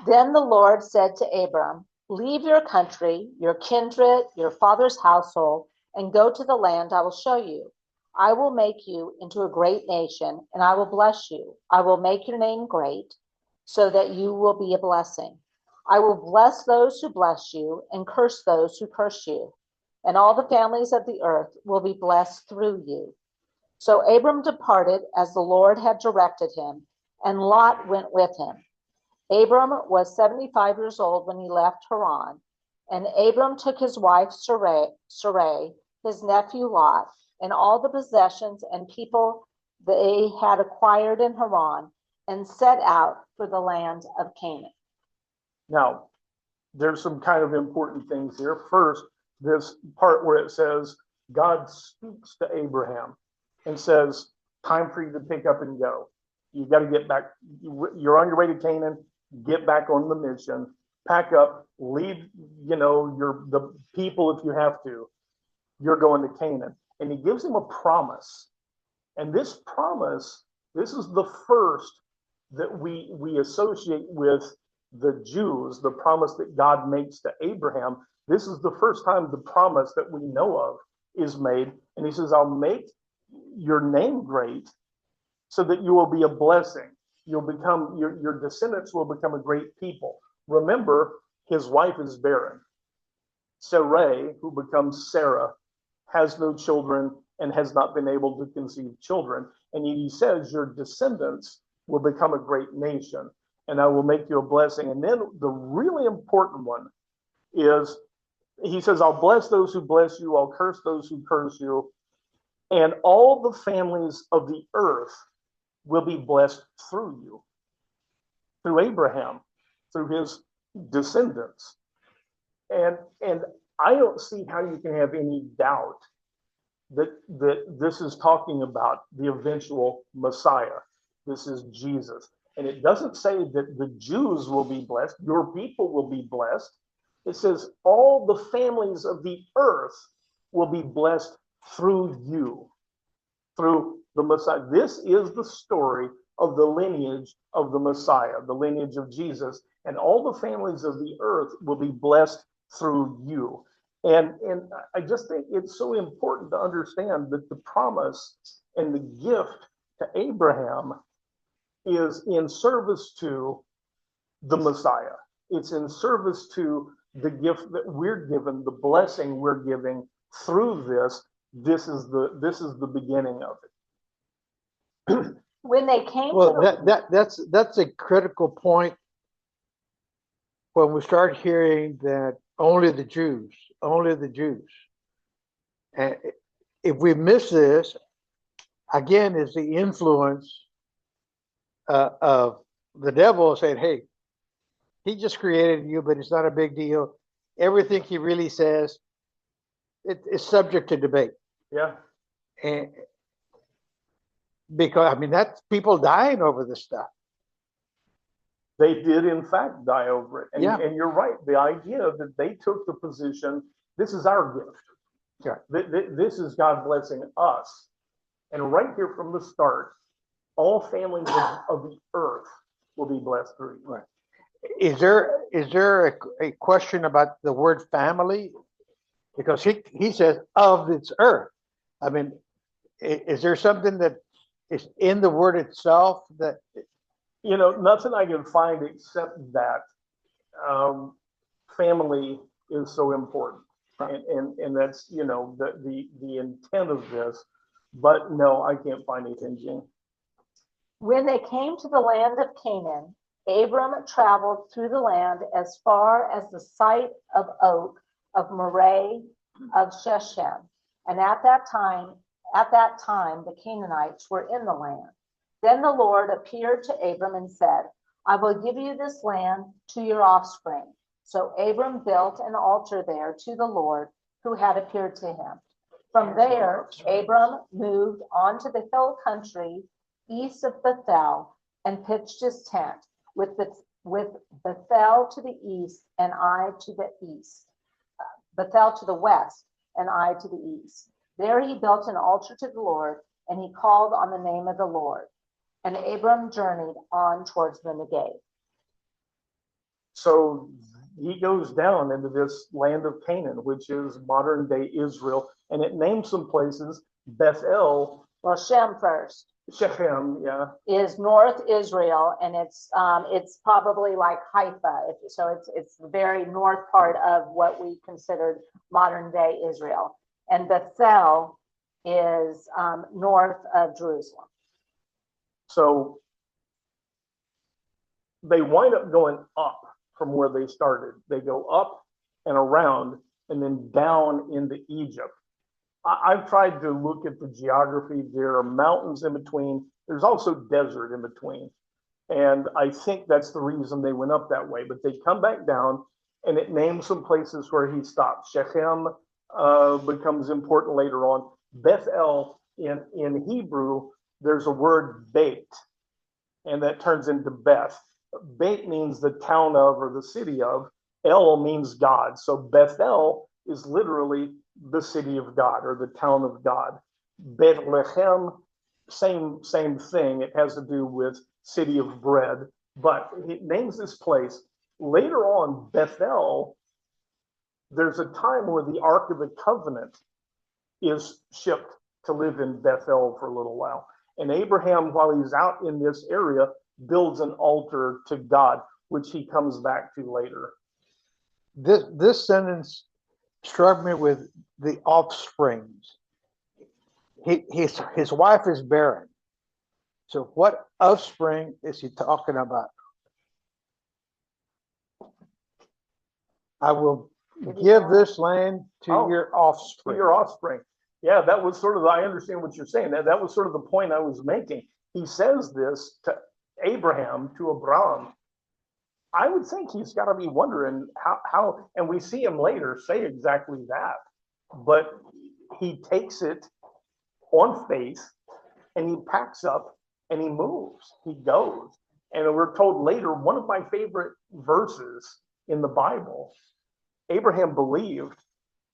A: Then the Lord said to Abram, leave your country, your kindred, your father's household, and go to the land I will show you. I will make you into a great nation, and I will bless you. I will make your name great, so that you will be a blessing. I will bless those who bless you, and curse those who curse you. And all the families of the earth will be blessed through you. So Abram departed as the Lord had directed him, and Lot went with him. Abram was 75 years old when he left Haran, and Abram took his wife Sarai, his nephew Lot, and all the possessions and people they had acquired in Haran, and set out for the land of Canaan.
C: Now, there's some kind of important things here. First, this part where it says, God speaks to Abraham and says, time for you to pick up and go. You got to get back. You're on your way to Canaan. Get back on the mission. Pack up. Leave, the people if you have to. You're going to Canaan. And he gives him a promise. And this promise, this is the first that we associate with the Jews, the promise that God makes to Abraham. This is the first time the promise that we know of is made. And he says, I'll make your name great so that you will be a blessing. You'll become, your descendants will become a great people. Remember, his wife is barren. Sarai, who becomes Sarah, has no children and has not been able to conceive children. And he says, your descendants will become a great nation, and I will make you a blessing. And then the really important one is, he says, I'll bless those who bless you, I'll curse those who curse you, and all the families of the earth will be blessed through you, through Abraham, through his descendants. And I don't see how you can have any doubt that this is talking about the eventual Messiah. This is Jesus. And it doesn't say that the Jews will be blessed, your people will be blessed. It says all the families of the earth will be blessed through you, through the Messiah. This is the story of the lineage of the Messiah, the lineage of Jesus, and all the families of the earth will be blessed through you. And I just think it's so important to understand that the promise and the gift to Abraham is in service to the Messiah. It's in service to the gift that we're given, the blessing we're giving through this. This is the beginning of it.
A: When they came to
B: Well,
A: the,
B: that's a critical point when we start hearing that only the Jews. And if we miss this, again, is the influence of the devil saying, hey, he just created you, but it's not a big deal. Everything he really says, it is subject to debate.
C: Yeah.
B: And because, I mean, that's people dying over this stuff.
C: They did, in fact, die over it. And,
B: Yeah.
C: and you're right. The idea that they took the position, this is our gift.
B: Yeah.
C: This is God blessing us. And right here from the start, all families of the earth will be blessed through you.
B: Right. Is there a question about the word family? Because he says of its earth. I mean, is there something that is in the word itself that?
C: You know, nothing I can find except that family is so important. And that's, you know, the intent of this. But no, I can't find anything, Jane.
A: when they came to the land of Canaan, Abram traveled through the land as far as the site of oak of Moreh of Shechem. And at that time, the Canaanites were in the land. Then the Lord appeared to Abram and said, I will give you this land to your offspring. So Abram built an altar there to the Lord who had appeared to him. From there, Abram moved on to the hill country east of Bethel and pitched his tent with Bethel to the east and Ai to the east, Bethel to the west and Ai to the east. There he built an altar to the Lord, and he called on the name of the Lord. And Abram journeyed on towards the Negev.
C: So he goes down into this land of Canaan, which is modern day Israel, and it names some places. Bethel.
A: Well, Shem first
C: Shechem, yeah.
A: is North Israel, and it's probably like Haifa. So it's the very north part of what we considered modern day Israel. And Bethel is north of Jerusalem.
C: So they wind up going up from where they started. They go up and around and then down into Egypt. I've tried to look at the geography. There are mountains in between. There's also desert in between. And I think that's the reason they went up that way. But they come back down, and it names some places where he stopped. Shechem becomes important later on. Bethel, in Hebrew, there's a word Beit, and that turns into Beth. Beit means the town of or the city of. El means God. So Bethel is literally the city of God or the town of God. Bethlehem, same thing. It has to do with city of bread, but it names this place. Later on, Bethel, there's a time where the Ark of the Covenant is shipped to live in Bethel for a little while. And Abraham, while he's out in this area, builds an altar to God, which he comes back to later.
B: This sentence struck me with the offsprings. His wife is barren. So what offspring is he talking about? I will give this land to your offspring.
C: To your offspring. Yeah, that was sort of, I understand what you're saying. That was sort of the point I was making. He says this to Abraham, to Abraham. I would think he's got to be wondering how, and we see him later say exactly that. But he takes it on faith and he packs up and he moves. He goes. And we're told later, one of my favorite verses in the Bible, Abraham believed,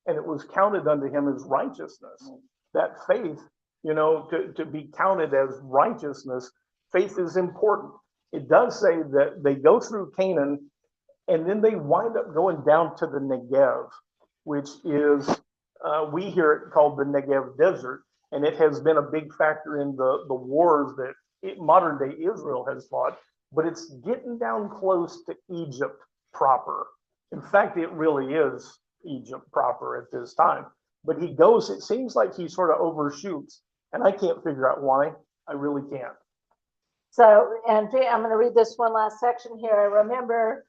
C: and it was counted unto him as righteousness. That faith, to be counted as righteousness, faith is important. It does say that they go through Canaan and then they wind up going down to the Negev, which is, we hear it called the Negev Desert, and it has been a big factor in the wars that modern day Israel has fought, but it's getting down close to Egypt proper. In fact, it really is Egypt proper at this time. But he goes, it seems like he sort of overshoots, and I can't figure out why. I really can't.
A: So, and I'm going to read this one last section here. I remember,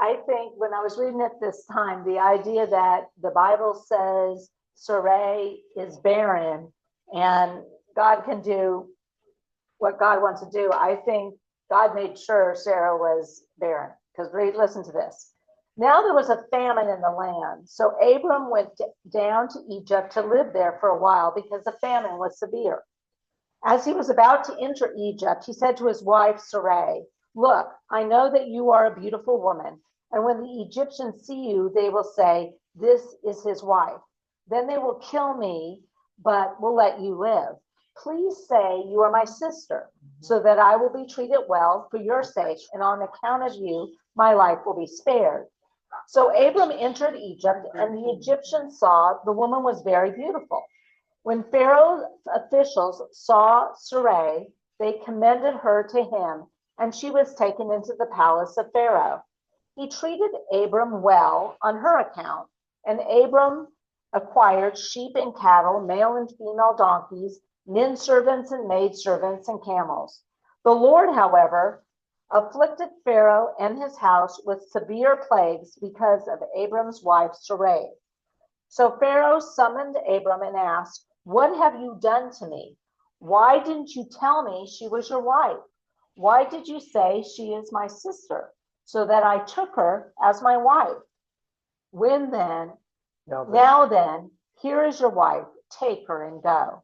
A: I think when I was reading it this time, the idea that the Bible says Sarai is barren and God can do what God wants to do. I think God made sure Sarah was barren, because listen to this. Now there was a famine in the land. So Abram went down to Egypt to live there for a while because the famine was severe. As he was about to enter Egypt, he said to his wife Sarai, "Look, I know that you are a beautiful woman, and when the Egyptians see you, they will say, 'This is his wife.' Then they will kill me, but will let you live. Please say you are my sister, so that I will be treated well for your sake, and on account of you, my life will be spared." So Abram entered Egypt, and the Egyptians saw the woman was very beautiful. When Pharaoh's officials saw Sarai, they commended her to him, and she was taken into the palace of Pharaoh. He treated Abram well on her account, and Abram acquired sheep and cattle, male and female donkeys, men servants and maid servants, and camels. The Lord, however, afflicted Pharaoh and his house with severe plagues because of Abram's wife Sarai. So Pharaoh summoned Abram and asked, "What have you done to me? Why didn't you tell me she was your wife? Why did you say she is my sister, so that I took her as my wife? Now then, here is your wife, take her and go."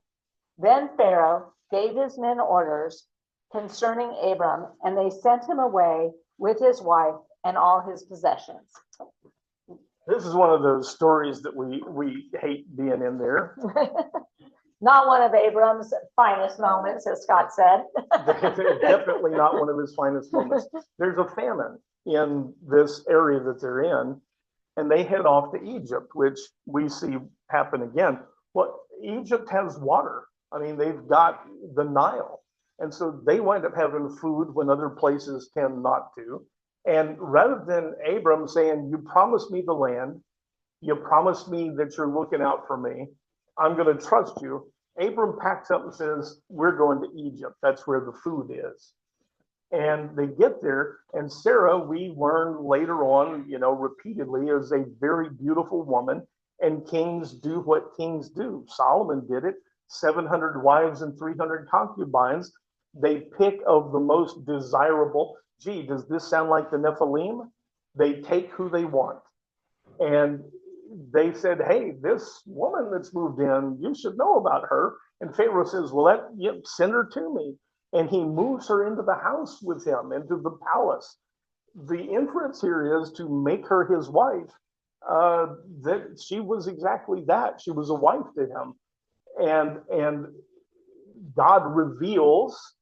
A: Then Pharaoh gave his men orders concerning Abram, and they sent him away with his wife and all his possessions.
C: This is one of those stories that we hate being in there.
A: Not one of Abram's finest moments, as Scott said.
C: Definitely not one of his finest moments. There's a famine in this area that they're in, and they head off to Egypt, which we see happen again. Well, Egypt has water. I mean, they've got the Nile. And so they wind up having food when other places tend not to. And rather than Abram saying, "You promised me the land, you promised me that you're looking out for me, I'm going to trust you," Abram packs up and says, "We're going to Egypt. That's where the food is." And they get there, and Sarah, we learn later on, repeatedly, is a very beautiful woman, and kings do what kings do. Solomon did it, 700 wives and 300 concubines. They pick of the most desirable. Gee, does this sound like the Nephilim? They take who they want. And they said, "Hey, this woman that's moved in, you should know about her." And Pharaoh says, "Well, send her to me." And he moves her into the house with him, into the palace. The inference here is to make her his wife, that she was exactly that. She was a wife to him. And God reveals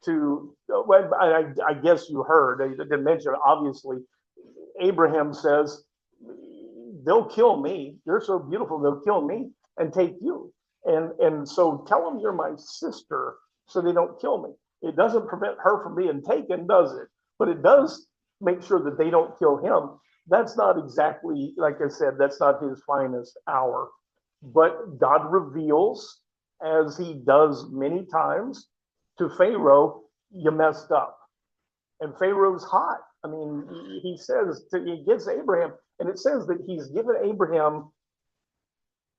C: to, well, I guess you heard, I didn't mention, obviously, Abraham says, "They'll kill me. You're so beautiful, they'll kill me and take you. And so tell them you're my sister so they don't kill me." It doesn't prevent her from being taken, does it? But it does make sure that they don't kill him. That's not exactly, like I said, that's not his finest hour. But God reveals, as he does many times, to Pharaoh, "You messed up." And Pharaoh's hot. I mean, he gives Abraham, and it says that he's given Abraham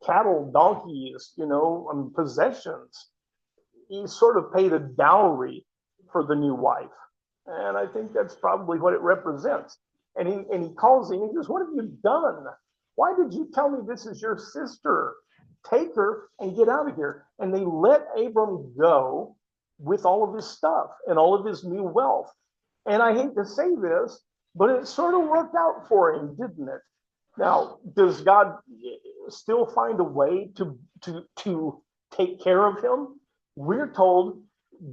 C: cattle, donkeys, possessions. He sort of paid a dowry for the new wife. And I think that's probably what it represents. And he calls him, he goes, "What have you done? Why did you tell me this is your sister? Take her and get out of here." And they let Abram go with all of his stuff and all of his new wealth. And I hate to say this, but it sort of worked out for him, didn't it? Now, does God still find a way to take care of him? We're told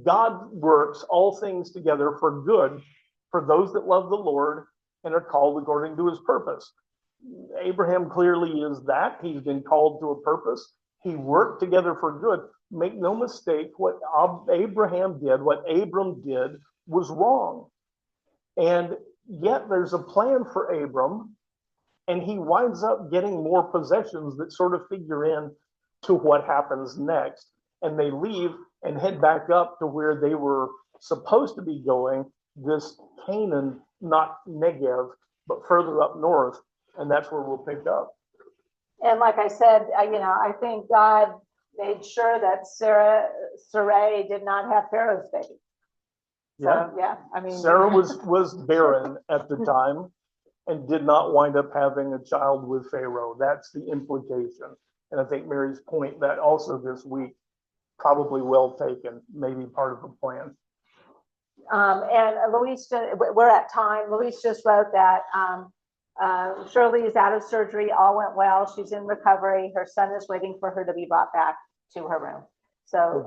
C: God works all things together for good for those that love the Lord and are called according to his purpose. Abraham clearly is that. He's been called to a purpose. He worked together for good. Make no mistake, what Abraham did, what Abram did was wrong. And yet there's a plan for Abram, and he winds up getting more possessions that sort of figure in to what happens next. And they leave and head back up to where they were supposed to be going, this Canaan, not Negev, but further up north. And that's where we'll pick up.
A: And like I said, I think God made sure that Sarai did not have Pharaoh's baby.
C: Yeah.
A: So, yeah, I mean.
C: Sarah was barren at the time and did not wind up having a child with Pharaoh. That's the implication. And I think Mary's point that also this week, probably well taken, maybe part of the plan.
A: And Louise, we're at time. Louise just wrote that Shirley is out of surgery. All went well. She's in recovery. Her son is waiting for her to be brought back to her room. So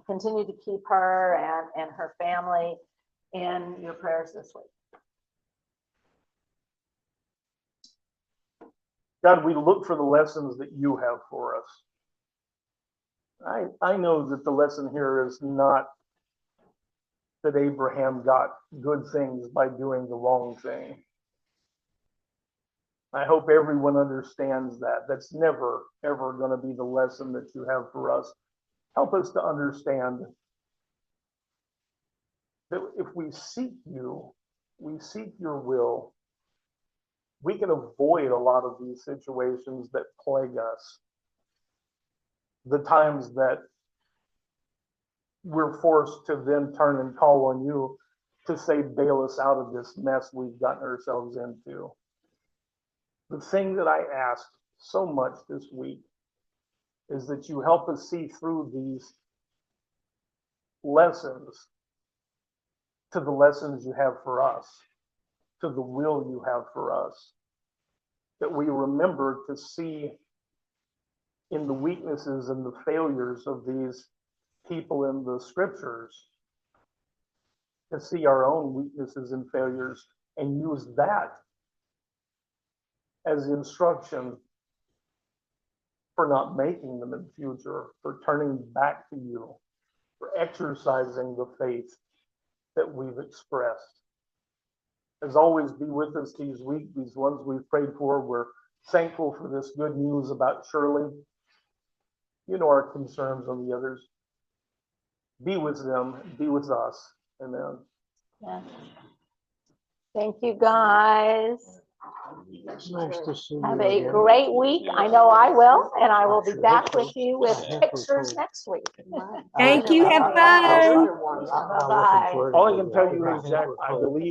A: continue to keep her and her family in your prayers this week.
C: God, we look for the lessons that you have for us. I know that the lesson here is not that Abraham got good things by doing the wrong thing. I hope everyone understands that. That's never, ever going to be the lesson that you have for us. Help us to understand that if we seek you, we seek your will, we can avoid a lot of these situations that plague us. The times that we're forced to then turn and call on you to say, bail us out of this mess we've gotten ourselves into. The thing that I ask so much this week is that you help us see through these lessons to the lessons you have for us, to the will you have for us, that we remember to see in the weaknesses and the failures of these people in the scriptures, to see our own weaknesses and failures and use that as instruction for not making them in the future, for turning back to you, for exercising the faith that we've expressed. As always, be with us these weeks, these ones we've prayed for. We're thankful for this good news about Shirley. You know our concerns on the others. Be with them, be with us. Amen.
A: Yeah. Thank you, guys.
B: Nice to see you.
A: Have a
B: again.
A: great week. I know I will, and I will be back with you with pictures next week.
F: Thank you. Have fun.
A: Bye-bye.
C: All I can tell you is, Jack, I believe